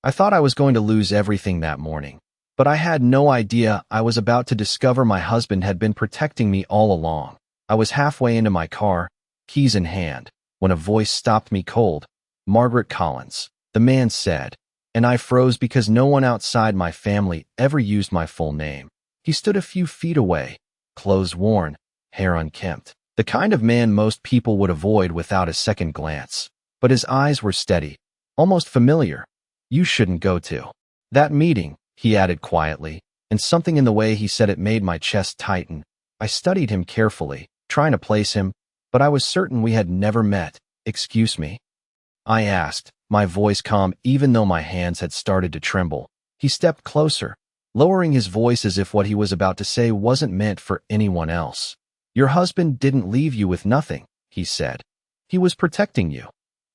I thought I was going to lose everything that morning, but I had no idea I was about to discover my husband had been protecting me all along. I was halfway into my car, keys in hand, when a voice stopped me cold. "Margaret Collins," the man said, and I froze because no one outside my family ever used my full name. He stood a few feet away, clothes worn, hair unkempt, the kind of man most people would avoid without a second glance. But his eyes were steady, almost familiar. "You shouldn't go to that meeting," he added quietly, and something in the way he said it made my chest tighten. I studied him carefully, trying to place him, but I was certain we had never met. "Excuse me?" I asked, my voice calm even though my hands had started to tremble. He stepped closer, lowering his voice as if what he was about to say wasn't meant for anyone else. "Your husband didn't leave you with nothing," he said. "He was protecting you."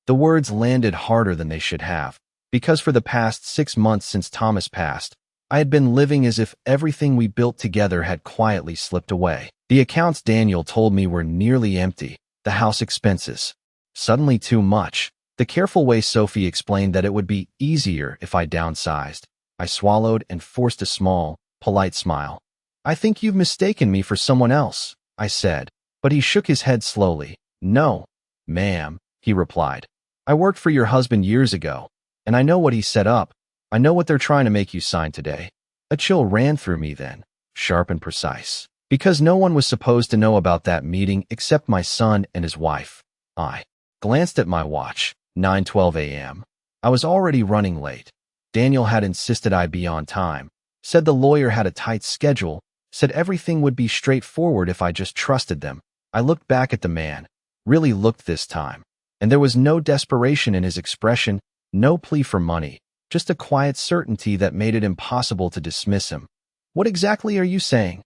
The words landed harder than they should have, because for the past 6 months since Thomas passed, I had been living as if everything we built together had quietly slipped away. The accounts Daniel told me were nearly empty, the house expenses suddenly too much. The careful way Sophie explained that it would be easier if I downsized. I swallowed and forced a small, polite smile. "I think you've mistaken me for someone else," I said, but he shook his head slowly. "No, ma'am," he replied. "I worked for your husband years ago, and I know what he set up. I know what they're trying to make you sign today." A chill ran through me then, sharp and precise, because no one was supposed to know about that meeting except my son and his wife. I glanced at my watch. 9:12 a.m. I was already running late. Daniel had insisted I be on time, said the lawyer had a tight schedule, said everything would be straightforward if I just trusted them. I looked back at the man, really looked this time, and there was no desperation in his expression, no plea for money, just a quiet certainty that made it impossible to dismiss him. "What exactly are you saying?"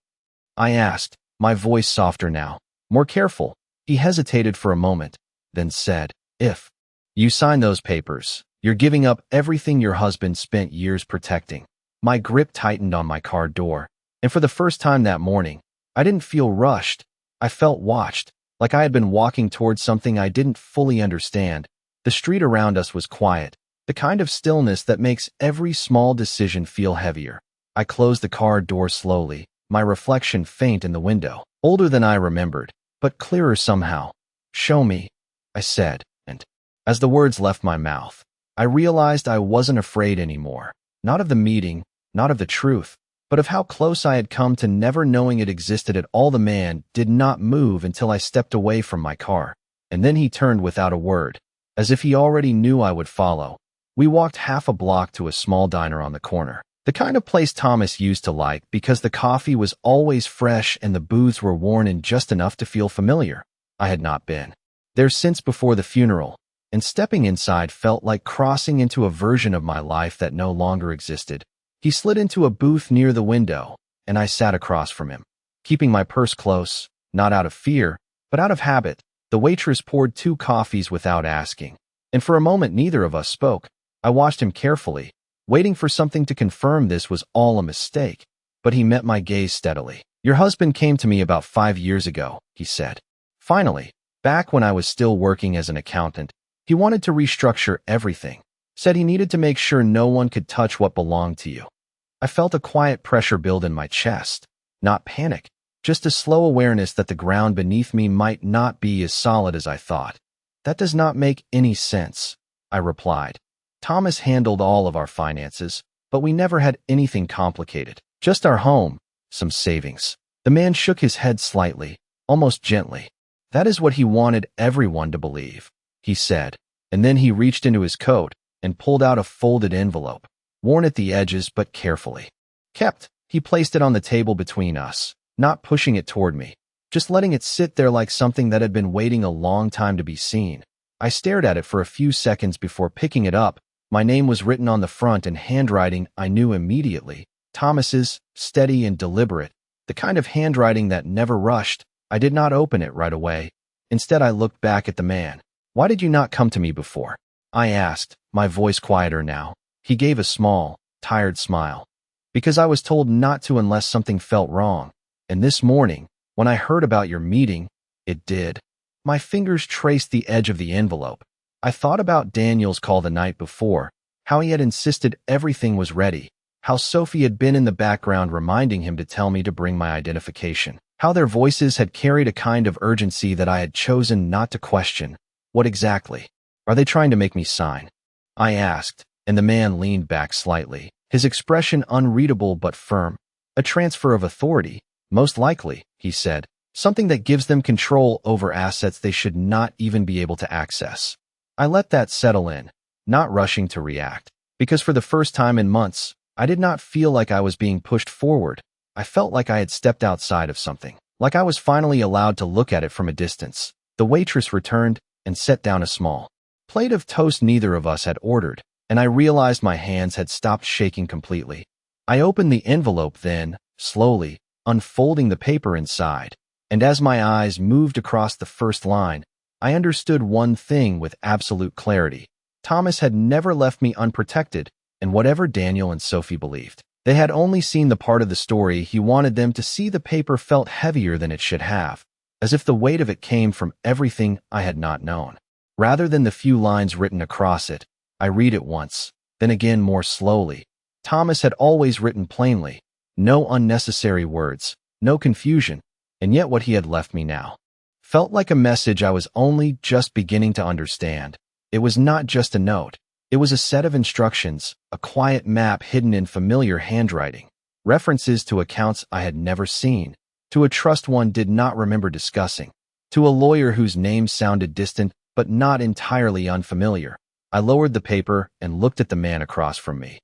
I asked, my voice softer now, more careful. He hesitated for a moment, then said, "If you sign those papers, you're giving up everything your husband spent years protecting." My grip tightened on my car door, and for the first time that morning, I didn't feel rushed. I felt watched, like I had been walking towards something I didn't fully understand. The street around us was quiet, the kind of stillness that makes every small decision feel heavier. I closed the car door slowly, my reflection faint in the window, older than I remembered, but clearer somehow. "Show me," I said, and as the words left my mouth, I realized I wasn't afraid anymore. Not of the meeting, not of the truth, but of how close I had come to never knowing it existed at all. The man did not move until I stepped away from my car, and then he turned without a word, as if he already knew I would follow. We walked half a block to a small diner on the corner, the kind of place Thomas used to like because the coffee was always fresh and the booths were worn in just enough to feel familiar. I had not been there since before the funeral, and stepping inside felt like crossing into a version of my life that no longer existed. He slid into a booth near the window, and I sat across from him, keeping my purse close, not out of fear, but out of habit. The waitress poured 2 coffees without asking, and for a moment neither of us spoke. I watched him carefully, waiting for something to confirm this was all a mistake, but he met my gaze steadily. "Your husband came to me about 5 years ago," he said. "Finally, back when I was still working as an accountant. He wanted to restructure everything, said he needed to make sure no one could touch what belonged to you." I felt a quiet pressure build in my chest, not panic, just a slow awareness that the ground beneath me might not be as solid as I thought. "That does not make any sense," I replied. "Thomas handled all of our finances, but we never had anything complicated, just our home, some savings." The man shook his head slightly, almost gently. "That is what he wanted everyone to believe," he said, and then he reached into his coat and pulled out a folded envelope, worn at the edges but carefully kept. He placed it on the table between us, not pushing it toward me, just letting it sit there like something that had been waiting a long time to be seen. I stared at it for a few seconds before picking it up. My name was written on the front in handwriting I knew immediately, Thomas's, steady and deliberate, the kind of handwriting that never rushed. I did not open it right away. Instead, I looked back at the man. "Why did you not come to me before?" I asked, my voice quieter now. He gave a small, tired smile. "Because I was told not to unless something felt wrong. And this morning, when I heard about your meeting, it did." My fingers traced the edge of the envelope. I thought about Daniel's call the night before, how he had insisted everything was ready, how Sophie had been in the background reminding him to tell me to bring my identification, how their voices had carried a kind of urgency that I had chosen not to question. What exactly are they trying to make me sign? I asked, and the man leaned back slightly, his expression unreadable but firm. A transfer of authority, most likely, he said, something that gives them control over assets they should not even be able to access. I let that settle in, not rushing to react, because for the first time in months, I did not feel like I was being pushed forward. I felt like I had stepped outside of something, like I was finally allowed to look at it from a distance. The waitress returned and set down a small plate of toast neither of us had ordered, and I realized my hands had stopped shaking completely. I opened the envelope then, slowly, unfolding the paper inside, and as my eyes moved across the first line, I understood one thing with absolute clarity. Thomas had never left me unprotected, and whatever Daniel and Sophie believed, they had only seen the part of the story he wanted them to see. The paper felt heavier than it should have, as if the weight of it came from everything I had not known. Rather than the few lines written across it, I read it once, then again more slowly. Thomas had always written plainly, no unnecessary words, no confusion, and yet what he had left me now felt like a message I was only just beginning to understand. It was not just a note. It was a set of instructions, a quiet map hidden in familiar handwriting, references to accounts I had never seen, to a trust one did not remember discussing, to a lawyer whose name sounded distant but not entirely unfamiliar. I lowered the paper and looked at the man across from me.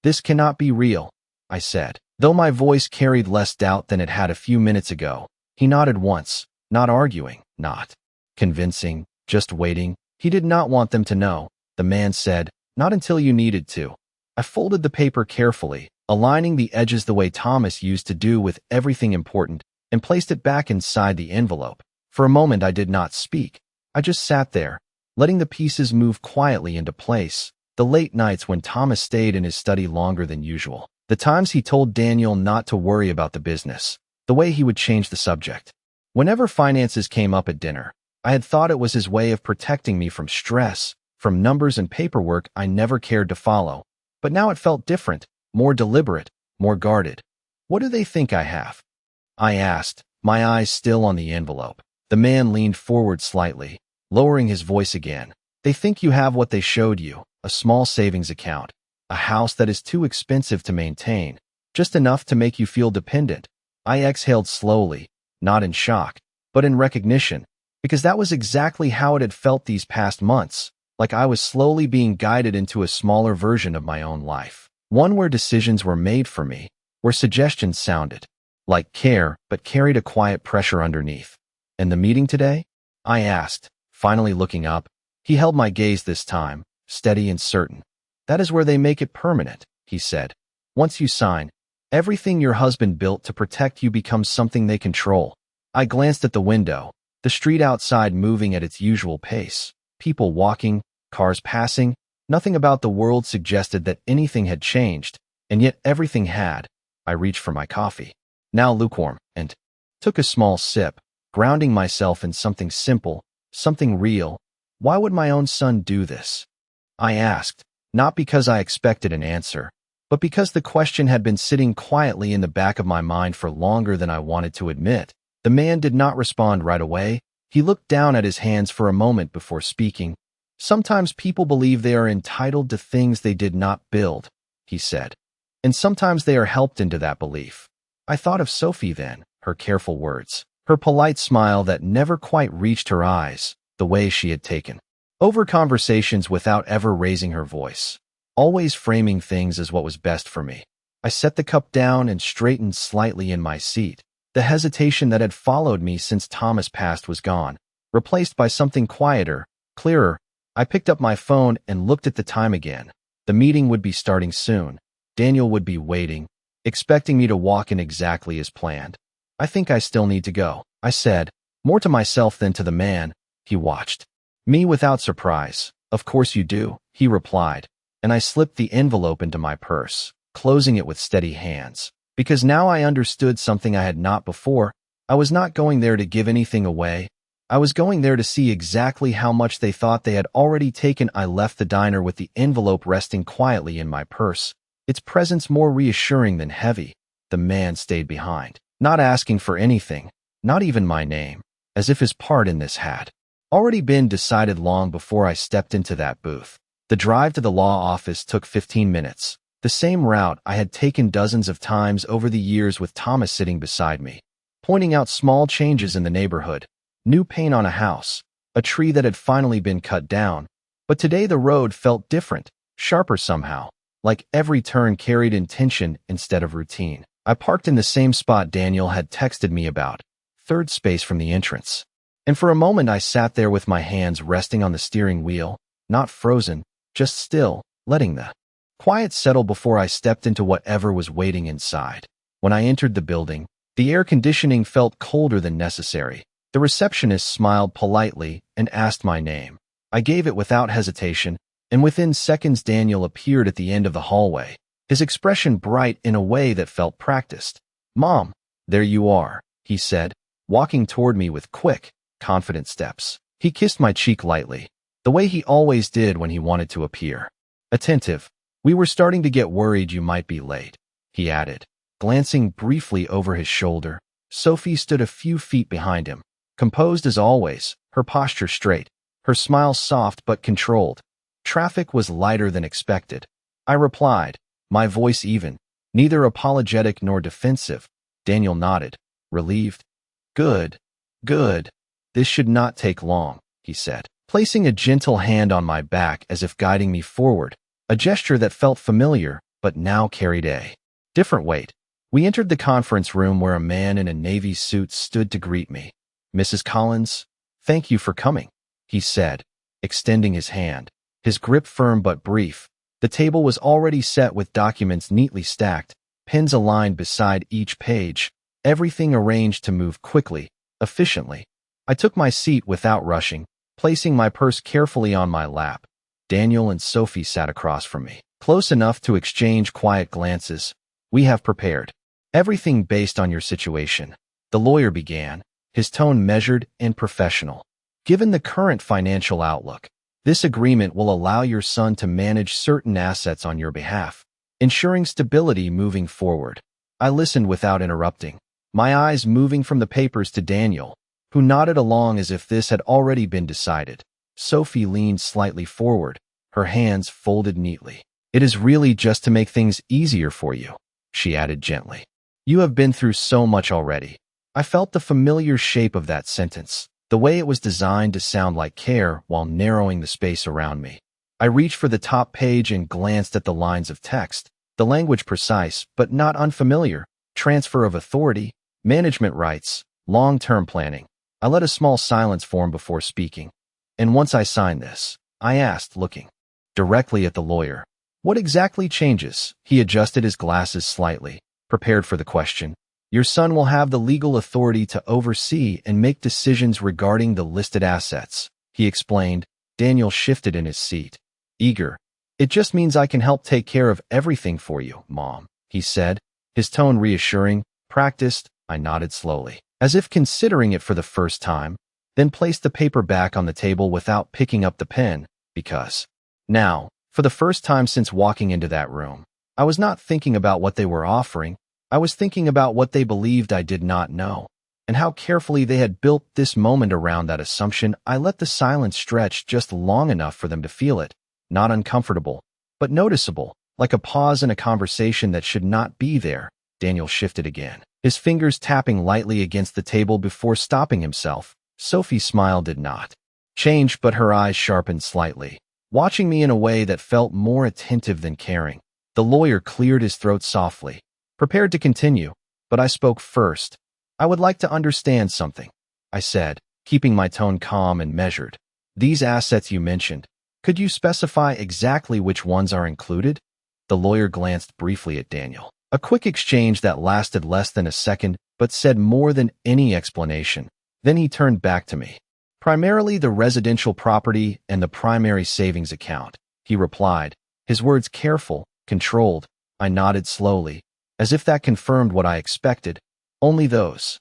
"This cannot be real," I said, though my voice carried less doubt than it had a few minutes ago. He nodded once, not arguing, not convincing, just waiting. He did not want them to know, the man said, not until you needed to. I folded the paper carefully, aligning the edges the way Thomas used to do with everything important, and placed it back inside the envelope. For a moment I did not speak. I just sat there, letting the pieces move quietly into place. The late nights when Thomas stayed in his study longer than usual. The times he told Daniel not to worry about the business. The way he would change the subject. Whenever finances came up at dinner, I had thought it was his way of protecting me from stress, from numbers and paperwork I never cared to follow. But now it felt different, more deliberate, more guarded. "What do they think I have?" I asked, my eyes still on the envelope. The man leaned forward slightly, lowering his voice again. "They think you have what they showed you, a small savings account, a house that is too expensive to maintain, just enough to make you feel dependent." I exhaled slowly, not in shock, but in recognition, because that was exactly how it had felt these past months, like I was slowly being guided into a smaller version of my own life, one where decisions were made for me, where suggestions sounded like care but carried a quiet pressure underneath. "And the meeting today?" I asked, finally looking up. He held my gaze this time, steady and certain. "That is where they make it permanent," he said. "Once you sign, everything your husband built to protect you becomes something they control." I glanced at the window, the street outside moving at its usual pace, people walking, cars passing. Nothing about the world suggested that anything had changed, and yet everything had. I reached for my coffee, now lukewarm, and took a small sip, grounding myself in something simple, something real. Why would my own son do this? I asked, not because I expected an answer, but because the question had been sitting quietly in the back of my mind for longer than I wanted to admit. The man did not respond right away. He looked down at his hands for a moment before speaking. "Sometimes people believe they are entitled to things they did not build," he said. "And sometimes they are helped into that belief." I thought of Sophie then, her careful words, her polite smile that never quite reached her eyes, the way she had taken over conversations without ever raising her voice, always framing things as what was best for me. I set the cup down and straightened slightly in my seat. The hesitation that had followed me since Thomas passed was gone, replaced by something quieter, clearer. I picked up my phone and looked at the time again. The meeting would be starting soon. Daniel would be waiting, expecting me to walk in exactly as planned. "I think I still need to go," I said, more to myself than to the man. He watched me without surprise. "Of course you do," he replied, and I slipped the envelope into my purse, closing it with steady hands. Because now I understood something I had not before. I was not going there to give anything away. I was going there to see exactly how much they thought they had already taken. I left the diner with the envelope resting quietly in my purse, its presence more reassuring than heavy. The man stayed behind, not asking for anything, not even my name, as if his part in this had already been decided long before I stepped into that booth. The drive to the law office took 15 minutes, the same route I had taken dozens of times over the years, with Thomas sitting beside me, pointing out small changes in the neighborhood, new paint on a house, a tree that had finally been cut down. But today the road felt different, sharper somehow, like every turn carried intention instead of routine. I parked in the same spot Daniel had texted me about, third space from the entrance. And for a moment I sat there with my hands resting on the steering wheel, not frozen, just still, letting the quiet settle before I stepped into whatever was waiting inside. When I entered the building, the air conditioning felt colder than necessary. The receptionist smiled politely and asked my name. I gave it without hesitation, and within seconds Daniel appeared at the end of the hallway, his expression bright in a way that felt practiced. "Mom, there you are," he said, walking toward me with quick, confident steps. He kissed my cheek lightly, the way he always did when he wanted to appear attentive. "We were starting to get worried you might be late," he added, glancing briefly over his shoulder. Sophie stood a few feet behind him, composed as always, her posture straight, her smile soft but controlled. "Traffic was lighter than expected," I replied, my voice even, neither apologetic nor defensive. Daniel nodded, relieved. Good. This should not take long," he said, placing a gentle hand on my back as if guiding me forward, a gesture that felt familiar but now carried a different weight. We entered the conference room where a man in a navy suit stood to greet me. "Mrs. Collins, thank you for coming," he said, extending his hand, his grip firm but brief. The table was already set with documents neatly stacked, pens aligned beside each page, everything arranged to move quickly, efficiently. I took my seat without rushing, placing my purse carefully on my lap. Daniel and Sophie sat across from me, close enough to exchange quiet glances. "We have prepared everything based on your situation," the lawyer began, his tone measured and professional. "Given the current financial outlook, this agreement will allow your son to manage certain assets on your behalf, ensuring stability moving forward." I listened without interrupting, my eyes moving from the papers to Daniel, who nodded along as if this had already been decided. Sophie leaned slightly forward, her hands folded neatly. "It is really just to make things easier for you," she added gently. "You have been through so much already." I felt the familiar shape of that sentence, the way it was designed to sound like care while narrowing the space around me. I reached for the top page and glanced at the lines of text, the language precise but not unfamiliar: transfer of authority, management rights, long-term planning. I let a small silence form before speaking. "And once I sign this," I asked, looking directly at the lawyer, "what exactly changes?" He adjusted his glasses slightly, prepared for the question. "Your son will have the legal authority to oversee and make decisions regarding the listed assets," he explained. Daniel shifted in his seat, eager. "It just means I can help take care of everything for you, Mom," he said, his tone reassuring. "Practiced?" I nodded slowly, as if considering it for the first time, then placed the paper back on the table without picking up the pen, because now, for the first time since walking into that room, I was not thinking about what they were offering. I was thinking about what they believed I did not know, and how carefully they had built this moment around that assumption. I let the silence stretch just long enough for them to feel it, not uncomfortable, but noticeable, like a pause in a conversation that should not be there. Daniel shifted again, his fingers tapping lightly against the table before stopping himself. Sophie's smile did not change, but her eyes sharpened slightly, watching me in a way that felt more attentive than caring. The lawyer cleared his throat softly, prepared to continue, but I spoke first. "I would like to understand something," I said, keeping my tone calm and measured. "These assets you mentioned, could you specify exactly which ones are included?" The lawyer glanced briefly at Daniel. A quick exchange that lasted less than a second, but said more than any explanation. Then he turned back to me. "Primarily the residential property and the primary savings account," he replied, his words careful, controlled. I nodded slowly, as if that confirmed what I expected. "Only those?"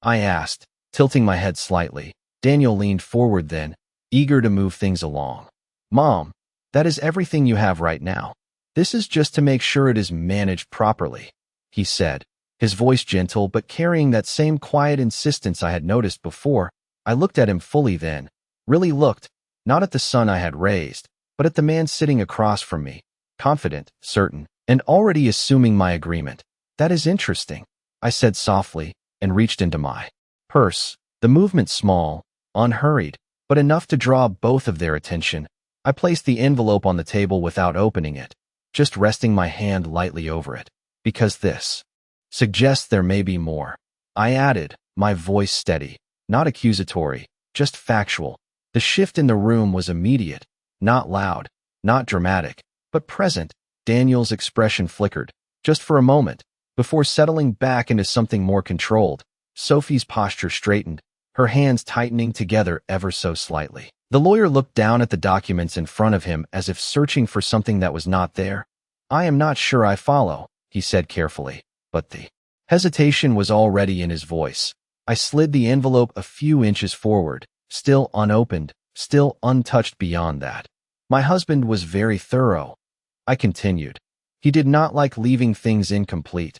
I asked, tilting my head slightly. Daniel leaned forward then, eager to move things along. Mom, that is everything you have right now. This is just to make sure it is managed properly, he said, his voice gentle but carrying that same quiet insistence I had noticed before. I looked at him fully then, really looked, not at the son I had raised, but at the man sitting across from me, confident, certain, and already assuming my agreement. That is interesting, I said softly, and reached into my purse. The movement small, unhurried, but enough to draw both of their attention. I placed the envelope on the table without opening it, just resting my hand lightly over it. Because this suggests there may be more, I added, my voice steady, not accusatory, just factual. The shift in the room was immediate, not loud, not dramatic, but present. Daniel's expression flickered, just for a moment, before settling back into something more controlled. Sophie's posture straightened, her hands tightening together ever so slightly. The lawyer looked down at the documents in front of him as if searching for something that was not there. I am not sure I follow, he said carefully, but the hesitation was already in his voice. I slid the envelope a few inches forward, still unopened, still untouched beyond that. My husband was very thorough, I continued. He did not like leaving things incomplete.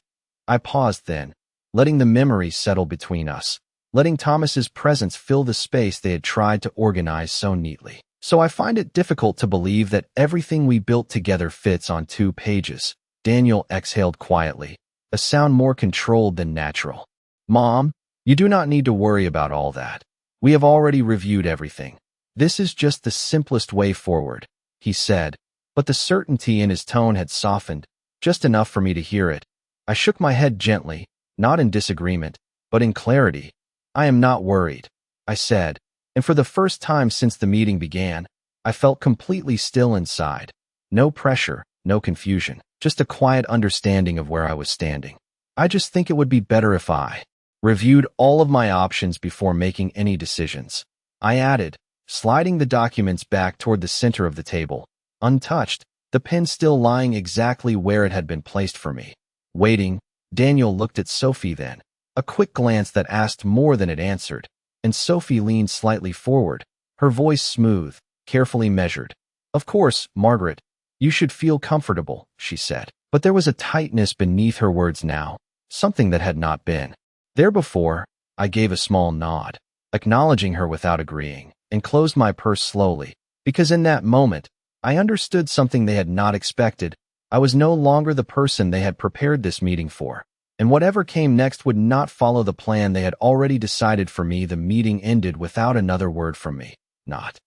I paused then, letting the memories settle between us, letting Thomas's presence fill the space they had tried to organize so neatly. So I find it difficult to believe that everything we built together fits on 2 pages. Daniel exhaled quietly, a sound more controlled than natural. Mom, you do not need to worry about all that. We have already reviewed everything. This is just the simplest way forward, he said, but the certainty in his tone had softened, just enough for me to hear it. I shook my head gently, not in disagreement, but in clarity. I am not worried, I said, and for the first time since the meeting began, I felt completely still inside. No pressure, no confusion, just a quiet understanding of where I was standing. I just think it would be better if I reviewed all of my options before making any decisions, I added, sliding the documents back toward the center of the table, untouched, the pen still lying exactly where it had been placed for me. Waiting, Daniel looked at Sophie then, a quick glance that asked more than it answered, and Sophie leaned slightly forward, her voice smooth, carefully measured. Of course, Margaret, you should feel comfortable, she said. But there was a tightness beneath her words now, something that had not been there before. I gave a small nod, acknowledging her without agreeing, and closed my purse slowly, because in that moment, I understood something they had not expected. I was no longer the person they had prepared this meeting for, and whatever came next would not follow the plan they had already decided for me. The meeting ended without another word from me, not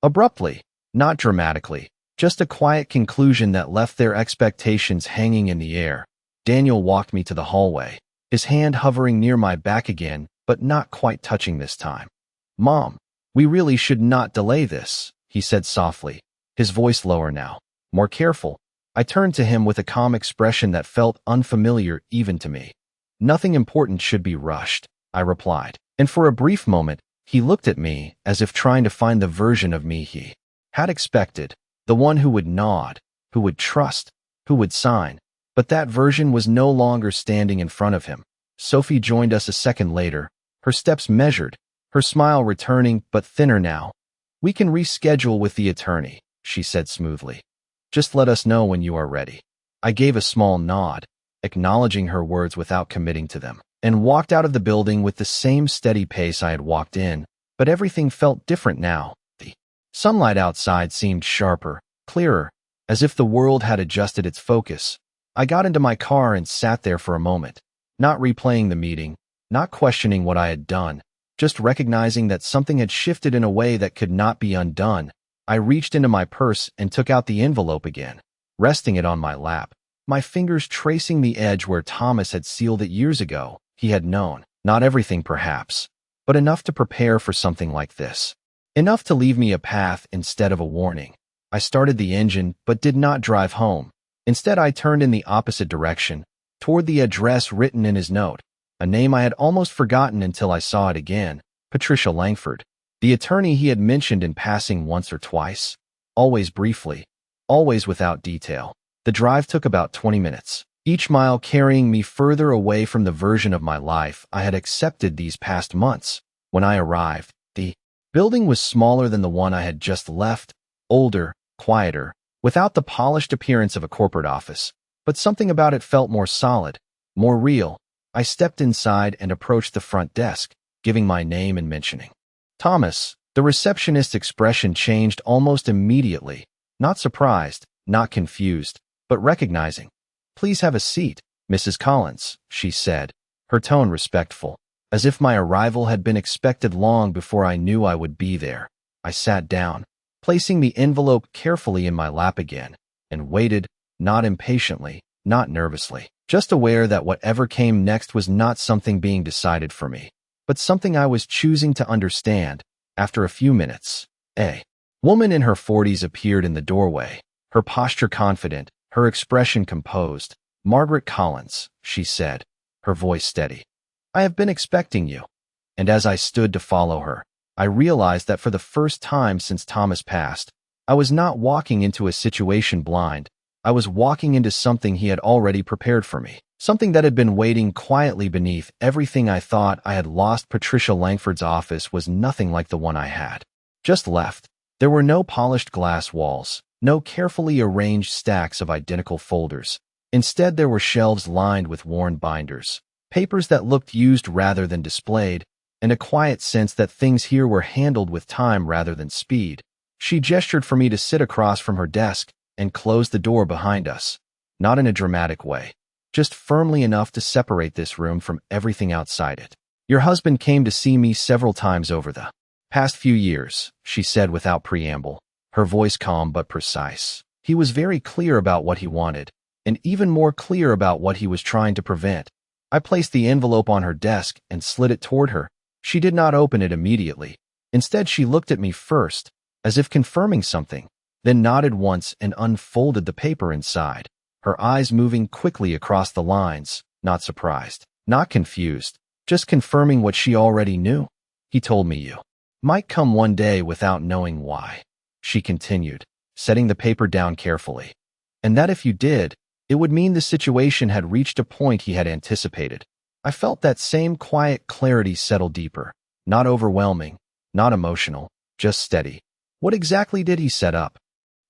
abruptly, not dramatically, just a quiet conclusion that left their expectations hanging in the air. Daniel walked me to the hallway, his hand hovering near my back again, but not quite touching this time. Mom, we really should not delay this, he said softly, his voice lower now, more careful. I turned to him with a calm expression that felt unfamiliar even to me. Nothing important should be rushed, I replied, and for a brief moment, he looked at me as if trying to find the version of me he had expected, the one who would nod, who would trust, who would sign. But that version was no longer standing in front of him. Sophie joined us a second later, her steps measured, her smile returning but thinner now. We can reschedule with the attorney, she said smoothly. Just let us know when you are ready. I gave a small nod, acknowledging her words without committing to them, and walked out of the building with the same steady pace I had walked in, but everything felt different now. The sunlight outside seemed sharper, clearer, as if the world had adjusted its focus. I got into my car and sat there for a moment, not replaying the meeting, not questioning what I had done, just recognizing that something had shifted in a way that could not be undone. I reached into my purse and took out the envelope again, resting it on my lap, my fingers tracing the edge where Thomas had sealed it years ago. He had known, not everything perhaps, but enough to prepare for something like this. Enough to leave me a path instead of a warning. I started the engine but did not drive home. Instead, I turned in the opposite direction, toward the address written in his note, a name I had almost forgotten until I saw it again, Patricia Langford, the attorney he had mentioned in passing once or twice, always briefly, always without detail. The drive took about 20 minutes, each mile carrying me further away from the version of my life I had accepted these past months. When I arrived, the Building was smaller than the one I had just left, older, quieter, without the polished appearance of a corporate office, but something about it felt more solid, more real. I stepped inside and approached the front desk, giving my name and mentioning Thomas. The receptionist's expression changed almost immediately, not surprised, not confused, but recognizing. "Please have a seat, Mrs. Collins," she said, her tone respectful, as if my arrival had been expected long before I knew I would be there. I sat down, placing the envelope carefully in my lap again, and waited, not impatiently, not nervously, just aware that whatever came next was not something being decided for me, but something I was choosing to understand. After a few minutes, a woman in her 40s appeared in the doorway, her posture confident, her expression composed. "Margaret Collins," she said, her voice steady. "I have been expecting you." And as I stood to follow her, I realized that for the first time since Thomas passed, I was not walking into a situation blind. I was walking into something he had already prepared for me, something that had been waiting quietly beneath everything I thought I had lost. Patricia Langford's office was nothing like the one I had just left. There were no polished glass walls, no carefully arranged stacks of identical folders. Instead, there were shelves lined with worn binders, papers that looked used rather than displayed, and a quiet sense that things here were handled with time rather than speed. She gestured for me to sit across from her desk and closed the door behind us, not in a dramatic way, just firmly enough to separate this room from everything outside it. "Your husband came to see me several times over the past few years," she said without preamble, her voice calm but precise. "He was very clear about what he wanted, and even more clear about what he was trying to prevent." I placed the envelope on her desk and slid it toward her. She did not open it immediately. Instead, she looked at me first, as if confirming something, then nodded once and unfolded the paper inside, her eyes moving quickly across the lines, not surprised, not confused, just confirming what she already knew. "He told me you might come one day without knowing why," she continued, setting the paper down carefully. "And that if you did, it would mean the situation had reached a point he had anticipated." I felt that same quiet clarity settle deeper, not overwhelming, not emotional, just steady. "What exactly did he set up?"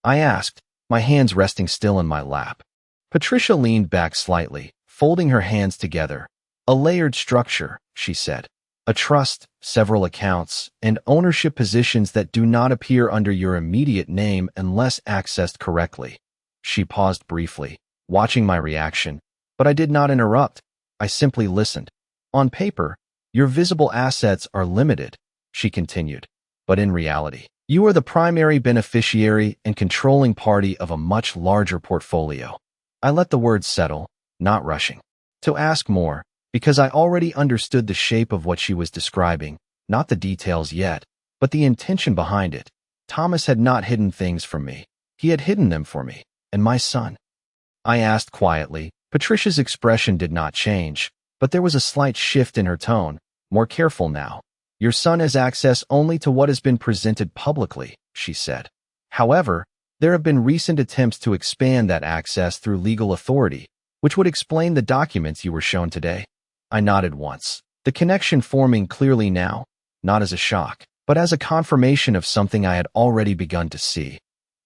I asked, my hands resting still in my lap. Patricia leaned back slightly, folding her hands together. "A layered structure," she said. "A trust, several accounts, and ownership positions that do not appear under your immediate name unless accessed correctly." She paused briefly, watching my reaction, but I did not interrupt. I simply listened. "On paper, your visible assets are limited," she continued, "but in reality, you are the primary beneficiary and controlling party of a much larger portfolio." I let the words settle, not rushing to ask more, because I already understood the shape of what she was describing, not the details yet, but the intention behind it. Thomas had not hidden things from me. He had hidden them for me, and my son. I asked quietly. Patricia's expression did not change, but there was a slight shift in her tone, more careful now. "Your son has access only to what has been presented publicly," she said. "However, there have been recent attempts to expand that access through legal authority, which would explain the documents you were shown today." I nodded once, the connection forming clearly now, not as a shock, but as a confirmation of something I had already begun to see.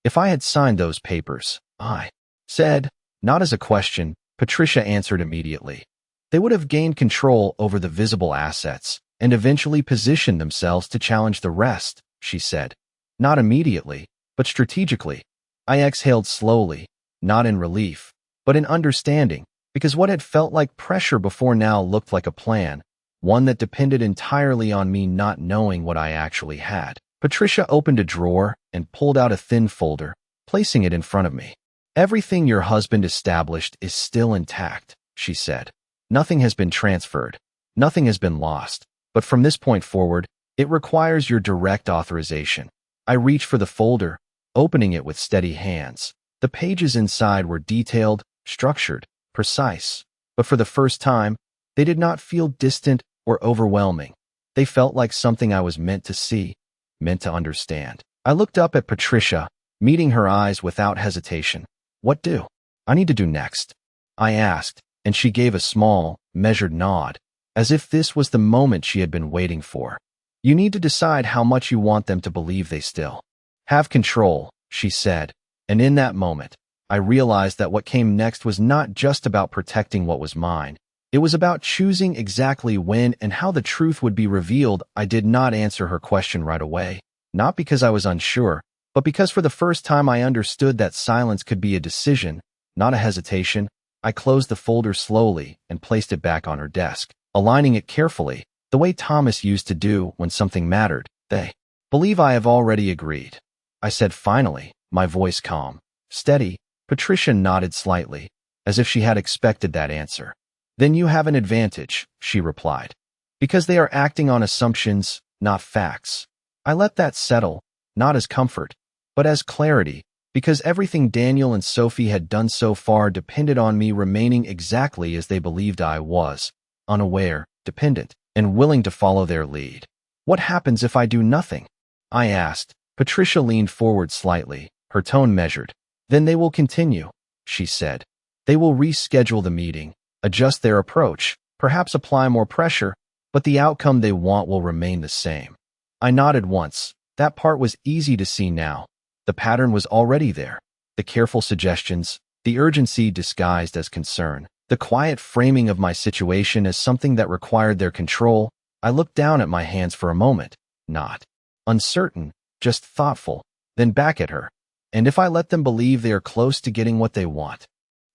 "If I had signed those papers," I said, not as a question, Patricia answered immediately, "they would have gained control over the visible assets and eventually positioned themselves to challenge the rest," she said. "Not immediately, but strategically." I exhaled slowly, not in relief, but in understanding, because what had felt like pressure before now looked like a plan, one that depended entirely on me not knowing what I actually had. Patricia opened a drawer and pulled out a thin folder, placing it in front of me. "Everything your husband established is still intact," she said. "Nothing has been transferred. Nothing has been lost. But from this point forward, it requires your direct authorization." I reached for the folder, opening it with steady hands. The pages inside were detailed, structured, precise, but for the first time, they did not feel distant or overwhelming. They felt like something I was meant to see, meant to understand. I looked up at Patricia, meeting her eyes without hesitation. "What do I need to do next?" I asked, and she gave a small, measured nod, as if this was the moment she had been waiting for. You need to decide how much you want them to believe they still have control, she said. And in that moment, I realized that what came next was not just about protecting what was mine. It was about choosing exactly when and how the truth would be revealed. I did not answer her question right away, not because I was unsure, but because for the first time I understood that silence could be a decision, not a hesitation. I closed the folder slowly and placed it back on her desk, aligning it carefully, the way Thomas used to do when something mattered. They believe I have already agreed, I said finally, my voice calm, steady. Patricia nodded slightly, as if she had expected that answer. Then you have an advantage, she replied, because they are acting on assumptions, not facts. I let that settle, not as comfort, but as clarity, because everything Daniel and Sophie had done so far depended on me remaining exactly as they believed I was, unaware, dependent, and willing to follow their lead. What happens if I do nothing? I asked. Patricia leaned forward slightly, her tone measured. Then they will continue, she said. They will reschedule the meeting, adjust their approach, perhaps apply more pressure, but the outcome they want will remain the same. I nodded once. That part was easy to see now. The pattern was already there. The careful suggestions, the urgency disguised as concern, the quiet framing of my situation as something that required their control. I looked down at my hands for a moment, not uncertain, just thoughtful, then back at her. And if I let them believe they are close to getting what they want?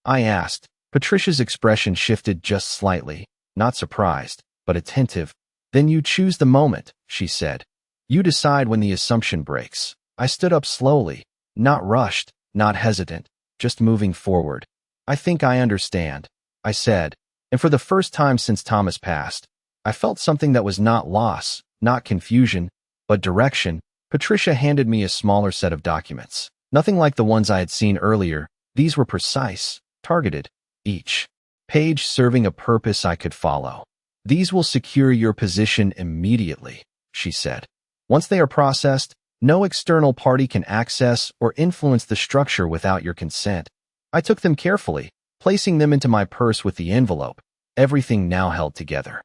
I asked. Patricia's expression shifted just slightly, not surprised, but attentive. Then you choose the moment, she said. You decide when the assumption breaks. I stood up slowly, not rushed, not hesitant, just moving forward. I think I understand, I said, and for the first time since Thomas passed, I felt something that was not loss, not confusion, but direction. Patricia handed me a smaller set of documents. Nothing like the ones I had seen earlier. These were precise, targeted, each page serving a purpose I could follow. These will secure your position immediately, she said. Once they are processed, no external party can access or influence the structure without your consent. I took them carefully, placing them into my purse with the envelope, everything now held together.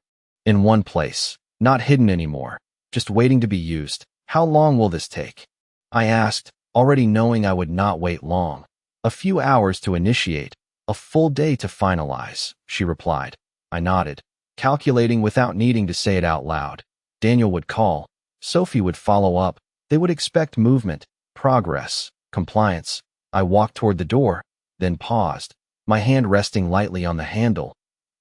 In one place, not hidden anymore, just waiting to be used. How long will this take? I asked, already knowing I would not wait long. A few hours to initiate, a full day to finalize, she replied. I nodded, calculating without needing to say it out loud. Daniel would call. Sophie would follow up. They would expect movement, progress, compliance. I walked toward the door, then paused, my hand resting lightly on the handle.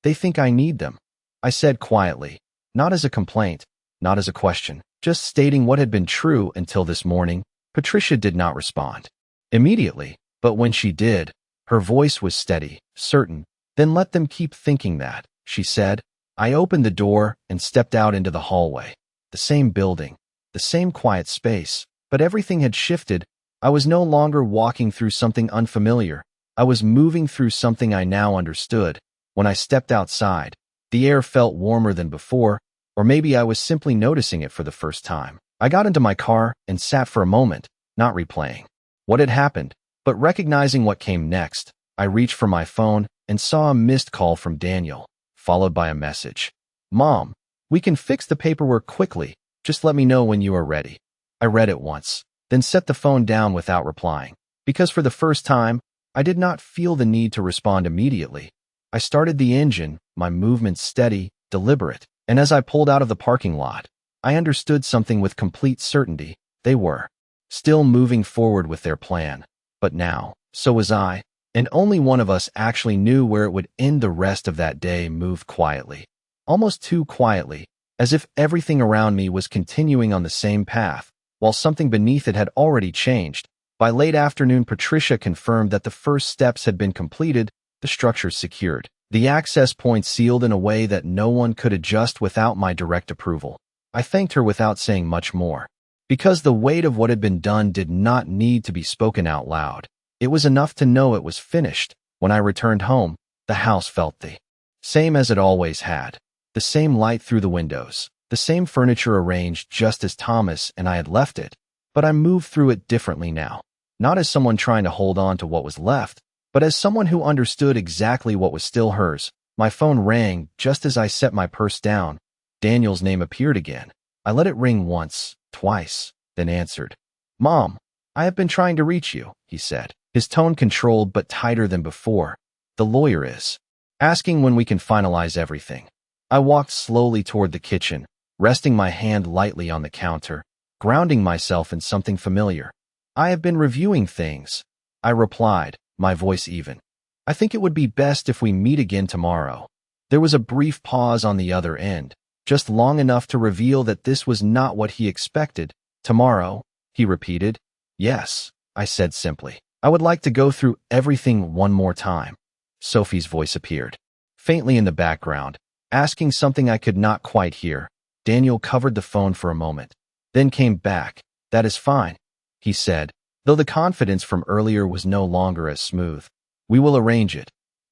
They think I need them, I said quietly, not as a complaint, not as a question, just stating what had been true until this morning. Patricia did not respond immediately, but when she did, her voice was steady, certain. Then let them keep thinking that, she said. I opened the door and stepped out into the hallway. The same building, the same quiet space, but everything had shifted. I was no longer walking through something unfamiliar. I was moving through something I now understood. When I stepped outside, the air felt warmer than before, or maybe I was simply noticing it for the first time. I got into my car and sat for a moment, not replaying what had happened, but recognizing what came next. I reached for my phone and saw a missed call from Daniel, followed by a message. Mom, we can fix the paperwork quickly. Just let me know when you are ready. I read it once, then set the phone down without replying, because for the first time, I did not feel the need to respond immediately. I started the engine, my movements steady, deliberate, and as I pulled out of the parking lot, I understood something with complete certainty. They were still moving forward with their plan. But now, so was I, and only one of us actually knew where it would end. The rest of that day moved quietly, almost too quietly, as if everything around me was continuing on the same path, while something beneath it had already changed. By late afternoon, Patricia confirmed that the first steps had been completed, the structure secured, the access points sealed in a way that no one could adjust without my direct approval. I thanked her without saying much more, because the weight of what had been done did not need to be spoken out loud. It was enough to know it was finished. When I returned home, the house felt the same as it always had. The same light through the windows, the same furniture arranged just as Thomas and I had left it, but I moved through it differently now. Not as someone trying to hold on to what was left, but as someone who understood exactly what was still hers. My phone rang just as I set my purse down. Daniel's name appeared again. I let it ring once, twice, then answered. Mom, I have been trying to reach you, he said, his tone controlled but tighter than before. The lawyer is asking when we can finalize everything. I walked slowly toward the kitchen, resting my hand lightly on the counter, grounding myself in something familiar. I have been reviewing things, I replied, my voice even. I think it would be best if we meet again tomorrow. There was a brief pause on the other end, just long enough to reveal that this was not what he expected. Tomorrow, he repeated. Yes, I said simply. I would like to go through everything one more time. Sophie's voice appeared, faintly in the background, asking something I could not quite hear. Daniel covered the phone for a moment, then came back. That is fine, he said, though the confidence from earlier was no longer as smooth. We will arrange it.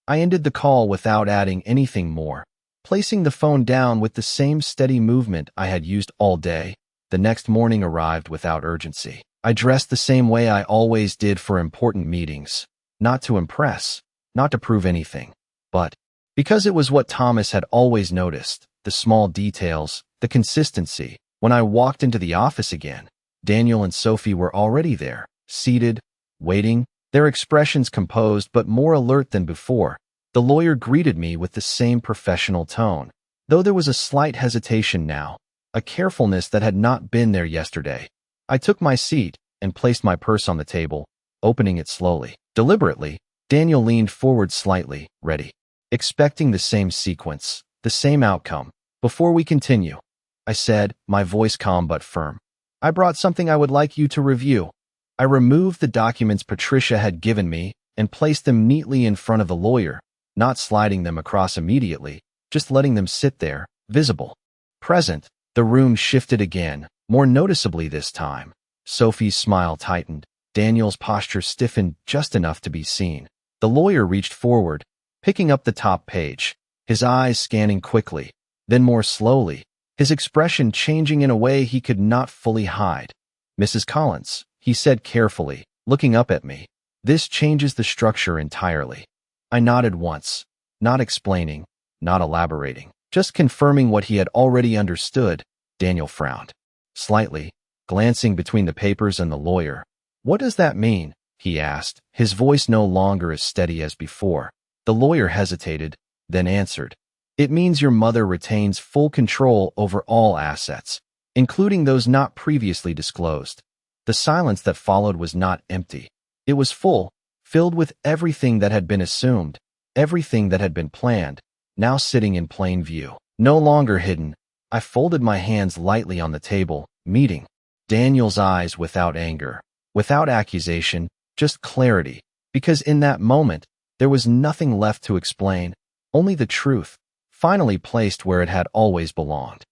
I ended the call without adding anything more, placing the phone down with the same steady movement I had used all day. The next morning arrived without urgency. I dressed the same way I always did for important meetings, not to impress, not to prove anything, but because it was what Thomas had always noticed, the small details, the consistency. When I walked into the office again, Daniel and Sophie were already there, seated, waiting, their expressions composed but more alert than before. The lawyer greeted me with the same professional tone, though there was a slight hesitation now, a carefulness that had not been there yesterday. I took my seat and placed my purse on the table, opening it slowly. Deliberately, Daniel leaned forward slightly, ready, expecting the same sequence, the same outcome. Before we continue, I said, my voice calm but firm, I brought something I would like you to review. I removed the documents Patricia had given me and placed them neatly in front of the lawyer, not sliding them across immediately, just letting them sit there, visible. Present, the room shifted again, more noticeably this time. Sophie's smile tightened. Daniel's posture stiffened just enough to be seen. The lawyer reached forward, picking up the top page, his eyes scanning quickly, then more slowly, his expression changing in a way he could not fully hide. Mrs. Collins, he said carefully, looking up at me, this changes the structure entirely. I nodded once, not explaining, not elaborating, just confirming what he had already understood. Daniel frowned slightly, glancing between the papers and the lawyer. What does that mean? He asked, his voice no longer as steady as before. The lawyer hesitated, then answered. It means your mother retains full control over all assets, including those not previously disclosed. The silence that followed was not empty. It was full, filled with everything that had been assumed, everything that had been planned, now sitting in plain view, no longer hidden. I folded my hands lightly on the table, meeting Daniel's eyes without anger, without accusation, just clarity, because in that moment, there was nothing left to explain, only the truth, finally placed where it had always belonged.